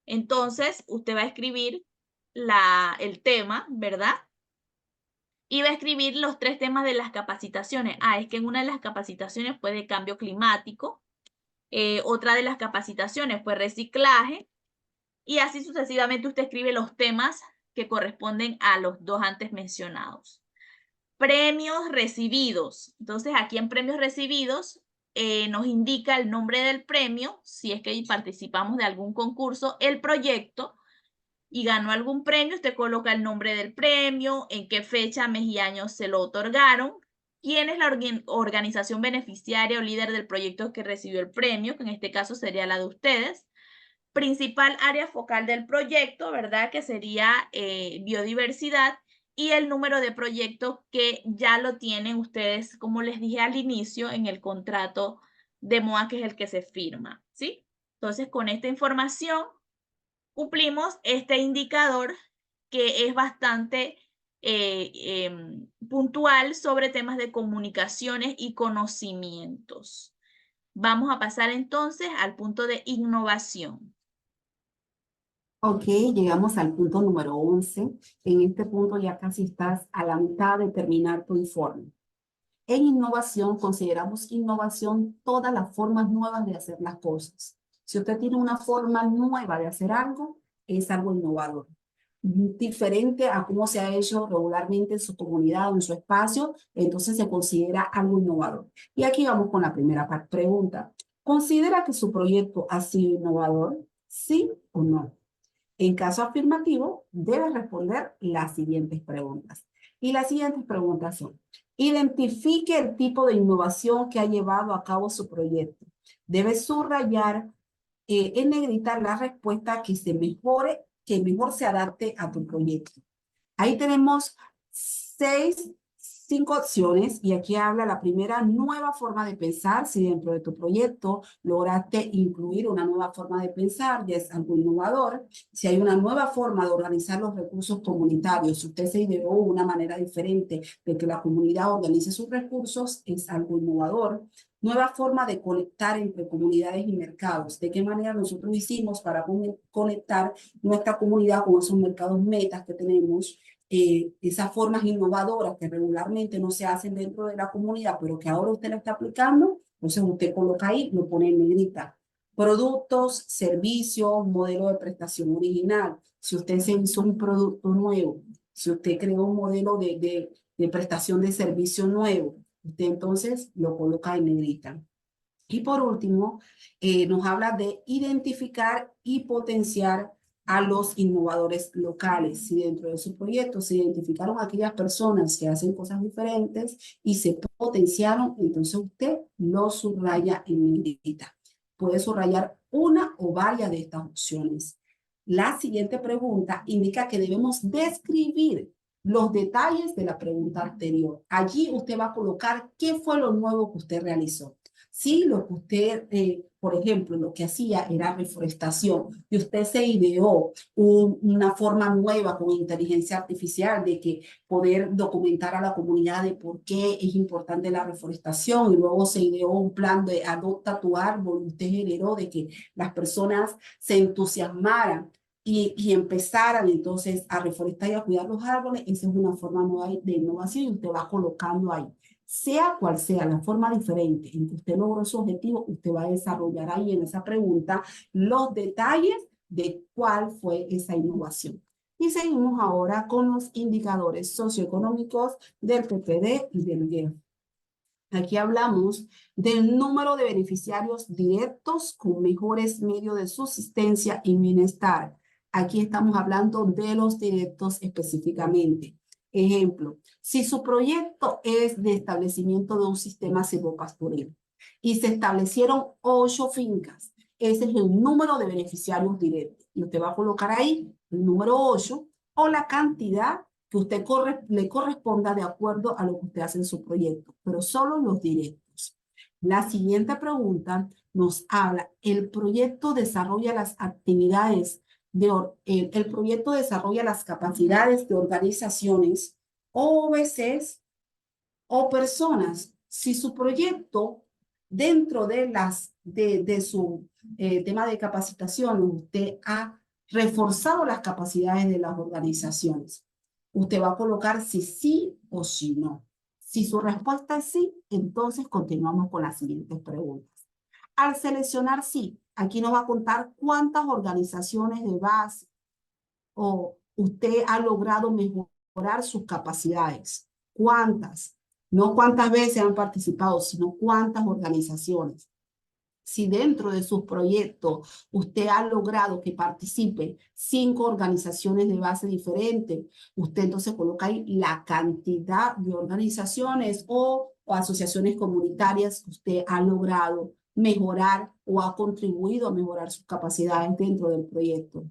Entonces, usted va a escribir el tema, ¿verdad? Y va a escribir los 3 temas de las capacitaciones. Es que en una de las capacitaciones fue de cambio climático, otra de las capacitaciones fue reciclaje, y así sucesivamente usted escribe los temas que corresponden a los 2 antes mencionados. Premios recibidos. Entonces, aquí en premios recibidos nos indica el nombre del premio, si es que participamos de algún concurso, el proyecto, y ganó algún premio, usted coloca el nombre del premio, en qué fecha, mes y año se lo otorgaron, quién es la organización beneficiaria o líder del proyecto que recibió el premio, que en este caso sería la de ustedes, principal área focal del proyecto, ¿verdad? Que sería biodiversidad, y el número de proyectos que ya lo tienen ustedes, como les dije al inicio, en el contrato de MOA, que es el que se firma, ¿sí? Entonces, con esta información cumplimos este indicador que es bastante puntual sobre temas de comunicaciones y conocimientos. Vamos a pasar entonces al punto de innovación. Ok, llegamos al punto número 11. En este punto ya casi estás a la mitad de terminar tu informe. En innovación, consideramos innovación todas las formas nuevas de hacer las cosas. Si usted tiene una forma nueva de hacer algo, es algo innovador. Diferente a cómo se ha hecho regularmente en su comunidad o en su espacio, entonces se considera algo innovador. Y aquí vamos con la primera pregunta. ¿Considera que su proyecto ha sido innovador? ¿Sí o no? En caso afirmativo, debe responder las siguientes preguntas. Y las siguientes preguntas son: identifique el tipo de innovación que ha llevado a cabo su proyecto. Debe subrayar en negrita la respuesta que mejor se adapte a tu proyecto. Ahí tenemos 5 opciones, y aquí habla la primera: nueva forma de pensar. Si dentro de tu proyecto lograste incluir una nueva forma de pensar, ya es algo innovador. Si hay una nueva forma de organizar los recursos comunitarios, si usted se ideó una manera diferente de que la comunidad organice sus recursos, es algo innovador. Nueva forma de conectar entre comunidades y mercados. ¿De qué manera nosotros hicimos para conectar nuestra comunidad con esos mercados metas que tenemos? Esas formas innovadoras que regularmente no se hacen dentro de la comunidad, pero que ahora usted lo está aplicando, entonces usted coloca ahí, lo pone en negrita. Productos, servicios, modelo de prestación original. Si usted se hizo un producto nuevo, si usted creó un modelo de prestación de servicio nuevo, usted entonces lo coloca en negrita. Y por último, nos habla de identificar y potenciar a los innovadores locales. Si dentro de su proyecto se identificaron aquellas personas que hacen cosas diferentes y se potenciaron, entonces usted lo subraya en negrita. Puede subrayar una o varias de estas opciones. La siguiente pregunta indica que debemos describir los detalles de la pregunta anterior. Allí usted va a colocar qué fue lo nuevo que usted realizó. Si lo que usted, por ejemplo, lo que hacía era reforestación y usted se ideó una forma nueva con inteligencia artificial de que poder documentar a la comunidad de por qué es importante la reforestación, y luego se ideó un plan de adopta tu árbol, usted generó de que las personas se entusiasmaran y empezaran entonces a reforestar y a cuidar los árboles. Esa es una forma nueva de innovación y usted va colocando ahí. Sea cual sea la forma diferente en que usted logró su objetivo, usted va a desarrollar ahí en esa pregunta los detalles de cuál fue esa innovación. Y seguimos ahora con los indicadores socioeconómicos del PPD y del GEF. Aquí hablamos del número de beneficiarios directos con mejores medios de subsistencia y bienestar. Aquí estamos hablando de los directos específicamente. Ejemplo, si su proyecto es de establecimiento de un sistema silvopastoril y se establecieron 8 fincas, ese es el número de beneficiarios directos. Y usted va a colocar ahí el número 8 o la cantidad que usted le corresponda de acuerdo a lo que usted hace en su proyecto, pero solo los directos. La siguiente pregunta nos habla: el proyecto desarrolla las actividades el proyecto desarrolla las capacidades de organizaciones, OBCs o personas. Si su proyecto dentro de su tema de capacitación, usted ha reforzado las capacidades de las organizaciones. Usted va a colocar si sí o si no. Si su respuesta es sí, entonces continuamos con las siguientes preguntas. Al seleccionar sí, aquí nos va a contar cuántas organizaciones de base o usted ha logrado mejorar sus capacidades. ¿Cuántas? No cuántas veces han participado, sino cuántas organizaciones. Si dentro de sus proyectos usted ha logrado que participen 5 organizaciones de base diferentes, usted entonces coloca ahí la cantidad de organizaciones o asociaciones comunitarias que usted ha logrado mejorar o ha contribuido a mejorar sus capacidades dentro del proyecto.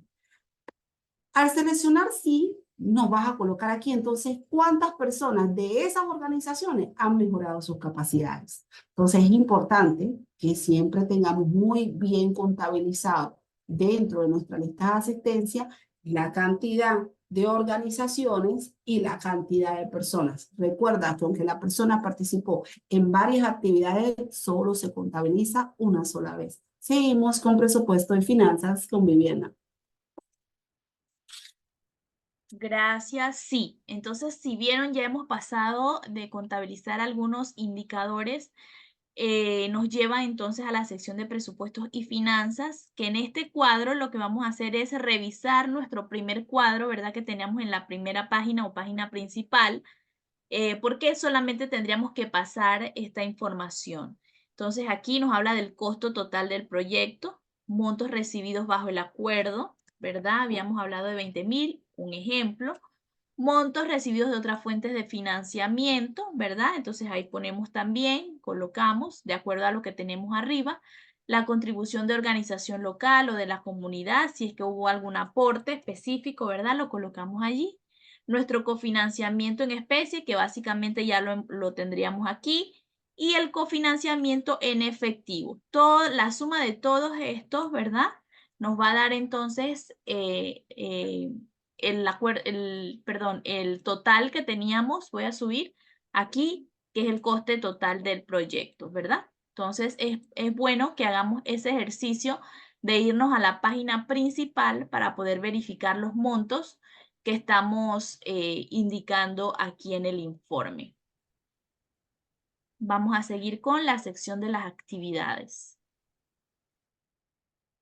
Al seleccionar sí, nos vas a colocar aquí entonces cuántas personas de esas organizaciones han mejorado sus capacidades. Entonces es importante que siempre tengamos muy bien contabilizado dentro de nuestra lista de asistencia la cantidad de organizaciones y la cantidad de personas. Recuerda que aunque la persona participó en varias actividades, solo se contabiliza una sola vez. Seguimos con presupuesto y finanzas con Viviana. Gracias, sí. Entonces, si vieron, ya hemos pasado de contabilizar algunos indicadores, nos lleva entonces a la sección de presupuestos y finanzas, que en este cuadro lo que vamos a hacer es revisar nuestro primer cuadro, ¿verdad? Que teníamos en la primera página o página principal, porque solamente tendríamos que pasar esta información. Entonces, aquí nos habla del costo total del proyecto, montos recibidos bajo el acuerdo, ¿verdad? Habíamos hablado de 20.000, un ejemplo. Montos recibidos de otras fuentes de financiamiento, ¿verdad? Entonces ahí ponemos también, colocamos, de acuerdo a lo que tenemos arriba, la contribución de organización local o de la comunidad, si es que hubo algún aporte específico, ¿verdad? Lo colocamos allí. Nuestro cofinanciamiento en especie, que básicamente ya lo tendríamos aquí, y el cofinanciamiento en efectivo. La suma de todos estos, ¿verdad? Nos va a dar entonces el total que teníamos, voy a subir aquí, que es el coste total del proyecto, ¿verdad? Entonces, es bueno que hagamos ese ejercicio de irnos a la página principal para poder verificar los montos que estamos indicando aquí en el informe. Vamos a seguir con la sección de las actividades.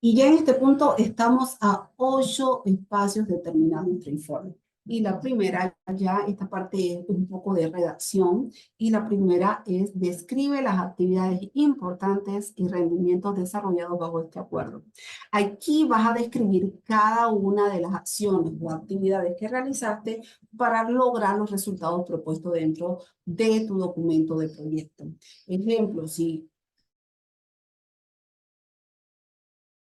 Y ya en este punto estamos a 8 espacios determinados en nuestro informe. Y la primera, ya esta parte es un poco de redacción, y la primera es describe las actividades importantes y rendimientos desarrollados bajo este acuerdo. Aquí vas a describir cada una de las acciones o actividades que realizaste para lograr los resultados propuestos dentro de tu documento de proyecto. Ejemplo, si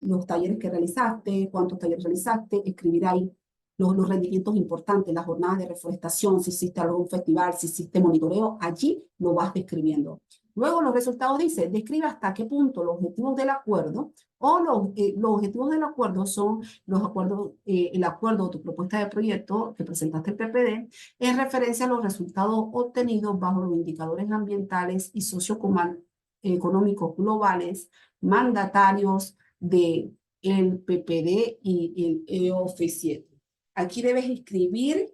los talleres que realizaste, cuántos talleres realizaste, escribir ahí los rendimientos importantes, las jornadas de reforestación, si hiciste algún festival, si hiciste monitoreo, allí lo vas describiendo. Luego los resultados dice, describe hasta qué punto los objetivos del acuerdo o los objetivos del acuerdo son los acuerdos, el acuerdo o tu propuesta de proyecto que presentaste el PPD en referencia a los resultados obtenidos bajo los indicadores ambientales y socioeconómicos globales, mandatarios, de el PPD y el EOF7. Aquí debes escribir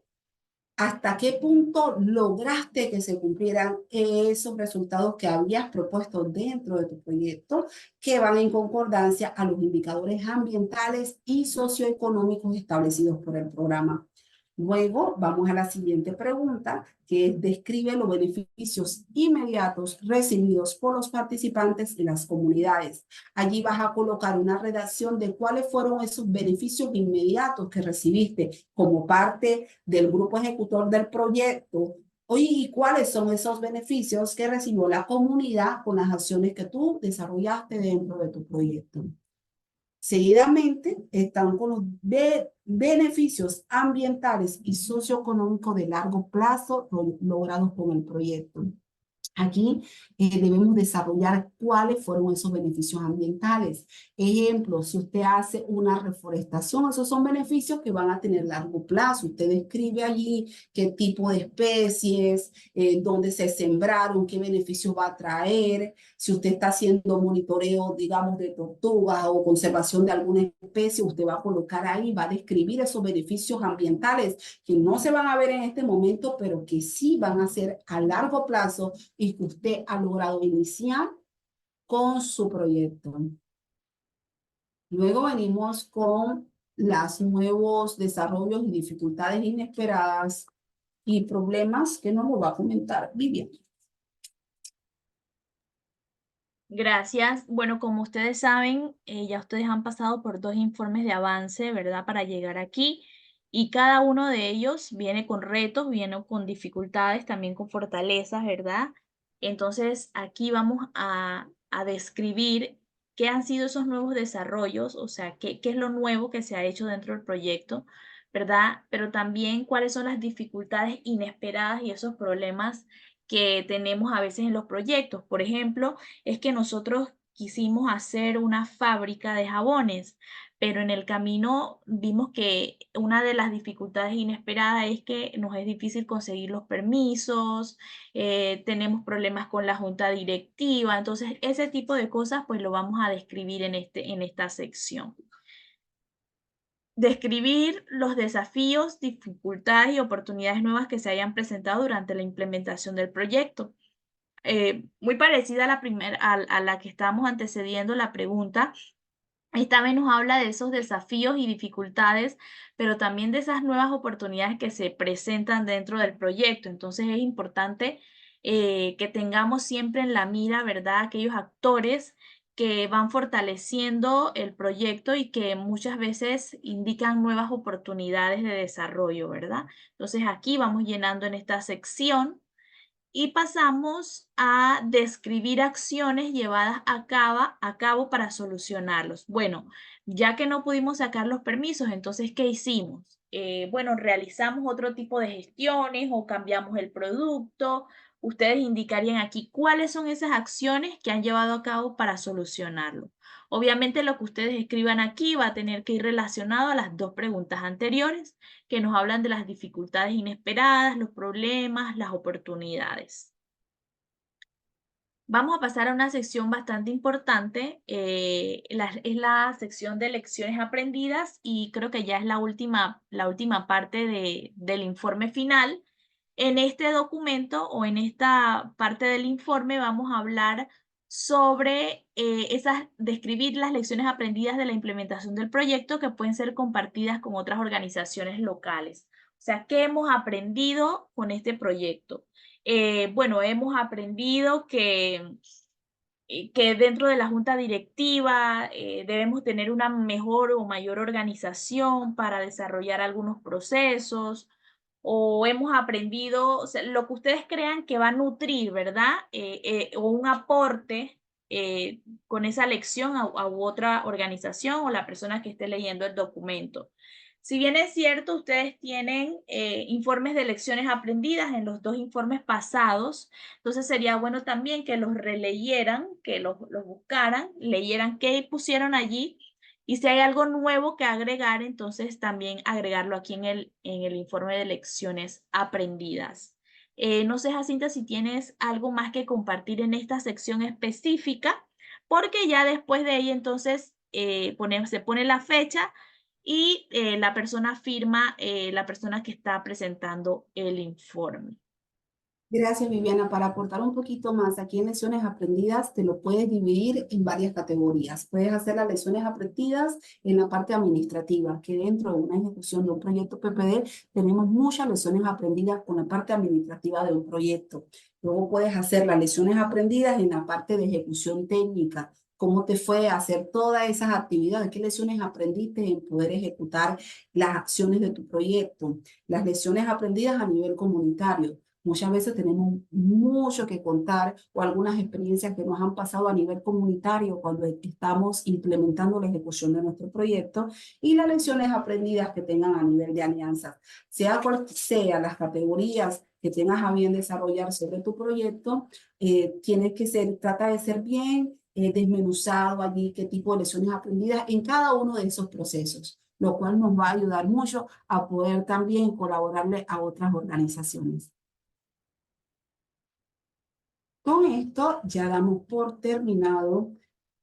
hasta qué punto lograste que se cumplieran esos resultados que habías propuesto dentro de tu proyecto, que van en concordancia a los indicadores ambientales y socioeconómicos establecidos por el programa. Luego vamos a la siguiente pregunta, que es describe los beneficios inmediatos recibidos por los participantes y las comunidades. Allí vas a colocar una redacción de cuáles fueron esos beneficios inmediatos que recibiste como parte del grupo ejecutor del proyecto. Oye, ¿y cuáles son esos beneficios que recibió la comunidad con las acciones que tú desarrollaste dentro de tu proyecto? Seguidamente están con los beneficios ambientales y socioeconómicos de largo plazo logrados con el proyecto. Aquí debemos desarrollar cuáles fueron esos beneficios ambientales. Ejemplo, si usted hace una reforestación, esos son beneficios que van a tener largo plazo. Usted describe allí qué tipo de especies, dónde se sembraron, qué beneficios va a traer. Si usted está haciendo monitoreo, digamos, de tortugas o conservación de alguna especie, usted va a colocar ahí, va a describir esos beneficios ambientales que no se van a ver en este momento, pero que sí van a ser a largo plazo y que usted ha logrado iniciar con su proyecto. Luego venimos con los nuevos desarrollos y dificultades inesperadas y problemas que nos lo va a comentar Vivian. Gracias. Bueno, como ustedes saben, ya ustedes han pasado por 2 informes de avance, ¿verdad? Para llegar aquí. Y cada uno de ellos viene con retos, viene con dificultades, también con fortalezas, ¿verdad? Entonces, aquí vamos a describir qué han sido esos nuevos desarrollos, o sea, qué es lo nuevo que se ha hecho dentro del proyecto, ¿verdad? Pero también cuáles son las dificultades inesperadas y esos problemas que tenemos a veces en los proyectos. Por ejemplo, es que nosotros quisimos hacer una fábrica de jabones, pero en el camino vimos que una de las dificultades inesperadas es que nos es difícil conseguir los permisos, tenemos problemas con la junta directiva, entonces ese tipo de cosas pues lo vamos a describir en esta sección. Describir los desafíos, dificultades y oportunidades nuevas que se hayan presentado durante la implementación del proyecto. Muy parecida a la primera, a la que estábamos antecediendo la pregunta. Esta vez nos habla de esos desafíos y dificultades, pero también de esas nuevas oportunidades que se presentan dentro del proyecto. Entonces es importante que tengamos siempre en la mira, ¿verdad? Aquellos actores que van fortaleciendo el proyecto y que muchas veces indican nuevas oportunidades de desarrollo, ¿verdad? Entonces aquí vamos llenando en esta sección y pasamos a describir acciones llevadas a cabo para solucionarlos. Bueno, ya que no pudimos sacar los permisos, entonces, ¿qué hicimos? Bueno, realizamos otro tipo de gestiones o cambiamos el producto. Ustedes indicarían aquí cuáles son esas acciones que han llevado a cabo para solucionarlo. Obviamente lo que ustedes escriban aquí va a tener que ir relacionado a las 2 preguntas anteriores que nos hablan de las dificultades inesperadas, los problemas, las oportunidades. Vamos a pasar a una sección bastante importante, es la sección de lecciones aprendidas y creo que ya es la última parte del informe final. En este documento o en esta parte del informe vamos a hablar sobre describir las lecciones aprendidas de la implementación del proyecto que pueden ser compartidas con otras organizaciones locales. O sea, ¿qué hemos aprendido con este proyecto? Bueno, hemos aprendido que dentro de la junta directiva debemos tener una mejor o mayor organización para desarrollar algunos procesos, o hemos aprendido, o sea, lo que ustedes crean que va a nutrir, ¿verdad? O un aporte con esa lección a otra organización o la persona que esté leyendo el documento. Si bien es cierto, ustedes tienen informes de lecciones aprendidas en los 2 informes pasados, entonces sería bueno también que los releyeran, que los buscaran, leyeran qué pusieron allí y si hay algo nuevo que agregar, entonces también agregarlo aquí en el informe de lecciones aprendidas. No sé, Jacinta, si tienes algo más que compartir en esta sección específica, porque ya después de ahí entonces se pone la fecha y la persona firma, la persona que está presentando el informe. Gracias, Viviana. Para aportar un poquito más, aquí en lecciones aprendidas te lo puedes dividir en varias categorías. Puedes hacer las lecciones aprendidas en la parte administrativa, que dentro de una ejecución de un proyecto PPD tenemos muchas lecciones aprendidas con la parte administrativa de un proyecto. Luego puedes hacer las lecciones aprendidas en la parte de ejecución técnica. ¿Cómo te fue a hacer todas esas actividades? ¿Qué lecciones aprendiste en poder ejecutar las acciones de tu proyecto? Las lecciones aprendidas a nivel comunitario. Muchas veces tenemos mucho que contar o algunas experiencias que nos han pasado a nivel comunitario cuando estamos implementando la ejecución de nuestro proyecto y las lecciones aprendidas que tengan a nivel de alianzas. Sea cual sea las categorías que tengas a bien desarrollar sobre tu proyecto, trata de ser bien desmenuzado allí qué tipo de lecciones aprendidas en cada uno de esos procesos, lo cual nos va a ayudar mucho a poder también colaborarle a otras organizaciones. Con esto ya damos por terminado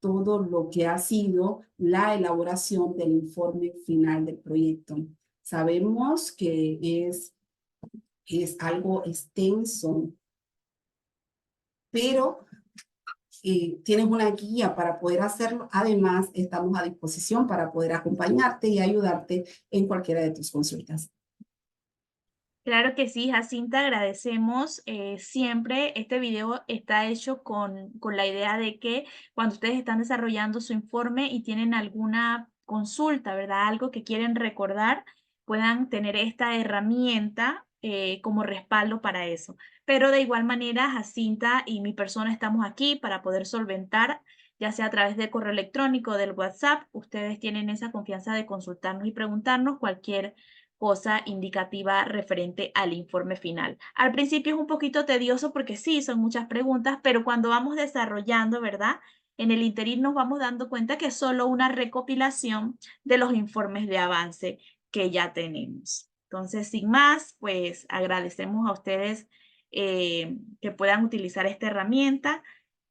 todo lo que ha sido la elaboración del informe final del proyecto. Sabemos que es algo extenso, pero tienes una guía para poder hacerlo. Además, estamos a disposición para poder acompañarte y ayudarte en cualquiera de tus consultas. Claro que sí, Jacinta, agradecemos. Siempre este video está hecho con la idea de que cuando ustedes están desarrollando su informe y tienen alguna consulta, ¿verdad? Algo que quieren recordar, puedan tener esta herramienta como respaldo para eso. Pero de igual manera, Jacinta y mi persona estamos aquí para poder solventar, ya sea a través del correo electrónico, del WhatsApp. Ustedes tienen esa confianza de consultarnos y preguntarnos cualquier cosa indicativa referente al informe final. Al principio es un poquito tedioso porque sí, son muchas preguntas, pero cuando vamos desarrollando, ¿verdad? En el interín nos vamos dando cuenta que es solo una recopilación de los informes de avance que ya tenemos. Entonces, sin más, pues agradecemos a ustedes que puedan utilizar esta herramienta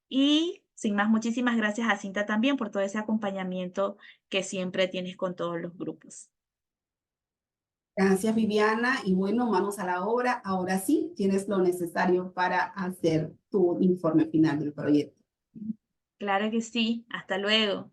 y sin más, muchísimas gracias a Cinta también por todo ese acompañamiento que siempre tienes con todos los grupos. Gracias, Viviana. Y bueno, manos a la obra. Ahora sí, tienes lo necesario para hacer tu informe final del proyecto. Claro que sí. Hasta luego.